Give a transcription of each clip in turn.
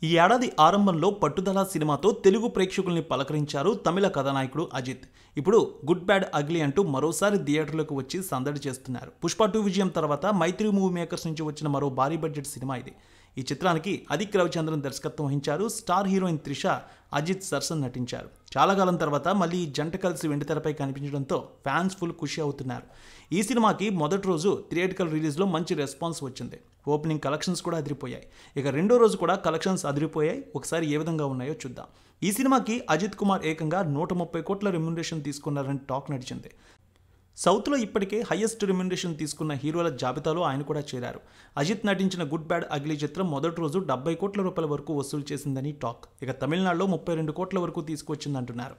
ఈ ఏడాది ఆరంభంలో పట్టుదల సినిమాతో తెలుగు ప్రేక్షకుల్ని పలకరించారు తమిళ కథానాయకుడు అజిత్. ఇప్పుడు గుడ్ బ్యాడ్ అగ్లీ అంటూ మరోసారి థియేటర్లకు వచ్చి సందడి చేస్తున్నారు. పుష్ప 2 విజయం తర్వాత మైత్రి మూవీ మేకర్స్ నుంచి వచ్చిన మరో భారీ బడ్జెట్ సినిమా ఇది. ఈ చిత్రానికి అదిక్ రవిచంద్రన్ దర్శకత్వం వహించారు. స్టార్ హీరోయిన్ త్రిష, అజిత్ సరసన నటించారు. చాలా కాలం తర్వాత మళ్ళీ ఈ జంట కలిసి వెండితెరపై కనిపించడంతో ఫ్యాన్స్ ఫుల్ ఖుషి అవుతున్నారు. ఈ సినిమాకి మొదటి రోజు థియేటికల్ రిలీజ్లో మంచి రెస్పాన్స్ వచ్చింది. ఓపెనింగ్ కలెక్షన్స్ కూడా అదిరిపోయాయి. ఇక రెండో రోజు కూడా కలెక్షన్స్ అదిరిపోయాయి. ఒకసారి ఏ విధంగా ఉన్నాయో చూద్దాం. ఈ సినిమాకి అజిత్ కుమార్ ఏకంగా 130 కోట్ల రెమ్యునరేషన్ తీసుకున్నారని టాక్ నడిచింది. సౌత్లో ఇప్పటికే హైయెస్ట్ రెమ్యునరేషన్ తీసుకున్న హీరోల జాబితాలో ఆయన కూడా చేరారు. అజిత్ నటించిన గుడ్ బ్యాడ్ అగ్లీ చిత్రం మొదటి రోజు 70 కోట్ల రూపాయల వరకు వసూలు చేసిందని టాక్. ఇక తమిళనాడులో 32 కోట్ల వరకు తీసుకొచ్చిందంటున్నారు.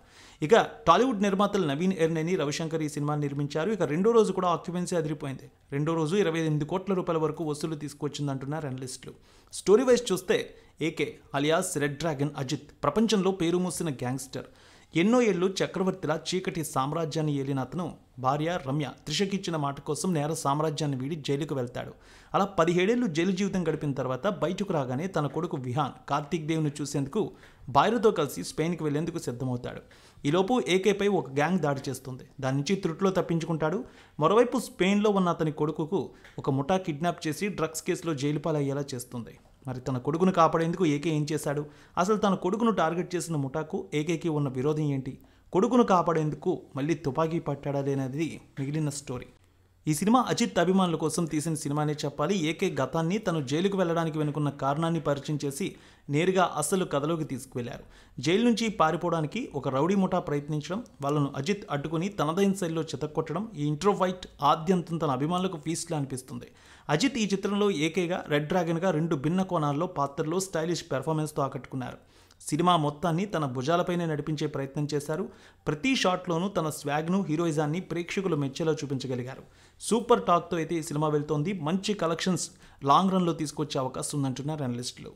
ఇక టాలీవుడ్ నిర్మాతలు నవీన్ ఎర్నేని, రవిశంకర్ ఈ సినిమాని నిర్మించారు. ఇక రెండో రోజు కూడా ఆక్యుపెన్సీ అదిరిపోయింది. రెండో రోజు 28 కోట్ల రూపాయల వరకు వసూలు తీసుకొచ్చిందంటున్నారు అనలిస్టులు. స్టోరీ వైజ్ చూస్తే AK alias red dragon Ajith ప్రపంచంలో పేరు మూసిన గ్యాంగ్స్టర్. ఎన్నో ఏళ్లు చక్రవర్తిలా చీకటి సామ్రాజ్యాన్ని ఏలిన అతను భార్య రమ్య త్రిషకిచ్చిన మాట కోసం నేర సామ్రాజ్యాన్ని వీడి జైలుకు వెళ్తాడు. అలా 17 ఏళ్లు జైలు జీవితం గడిపిన తర్వాత బయటకు రాగానే తన కొడుకు విహాన్ కార్తీక్ దేవ్ను చూసేందుకు భార్యతో కలిసి స్పెయిన్కి వెళ్లేందుకు సిద్ధమవుతాడు. ఈలోపు ఏకేపై ఒక గ్యాంగ్ దాడి చేస్తుంది. దాని నుంచి త్రుట్లో తప్పించుకుంటాడు. మరోవైపు స్పెయిన్లో ఉన్న అతని కొడుకుకు ఒక ముఠా కిడ్నాప్ చేసి డ్రగ్స్ కేసులో జైలు పాలయ్యేలా చేస్తుంది. మరి తన కొడుకును కాపాడేందుకు ఏకే ఏం చేశాడు? అసలు తన కొడుకును టార్గెట్ చేసిన ముఠాకు ఏకేకి ఉన్న విరోధం ఏంటి? కొడుకును కాపాడేందుకు మళ్ళీ తుపాకీ పట్టాడా లేనది మిగిలిన స్టోరీ. ఈ సినిమా అజిత్ అభిమానుల కోసం తీసిన సినిమానే చెప్పాలి. ఏకే గతాన్ని తను జైలుకు వెళ్ళడానికి వెనుకున్న కారణాన్ని పరిచయం చేసి నేరుగా అసలు కథలోకి తీసుకువెళ్లారు. జైలు నుంచి పారిపోవడానికి ఒక రౌడీ ముఠా ప్రయత్నించడం, వాళ్ళను అజిత్ అడ్డుకుని తనదైన శైలిలో చితక్కొట్టడం, ఈ ఇంట్రోవైట్ ఆద్యంతం తన అభిమానులకు ఫీస్ట్లా అనిపిస్తుంది. అజిత్ ఈ చిత్రంలో ఏకేగా, రెడ్ డ్రాగన్గా 2 భిన్న కోణాల్లో పాత్రలో స్టైలిష్ పెర్ఫార్మెన్స్తో ఆకట్టుకున్నారు. సినిమా మొత్తాన్ని తన భుజాలపైనే నడిపించే ప్రయత్నం చేశారు. ప్రతి షాట్లోనూ తన స్వాగ్ను, హీరోయిజాన్ని ప్రేక్షకులు మెచ్చేలా చూపించగలిగారు. సూపర్ టాక్తో అయితే ఈ సినిమా వెళ్తోంది. మంచి కలెక్షన్స్ లాంగ్ రన్లో తీసుకొచ్చే అవకాశం ఉందంటున్నారు అనలిస్టులు.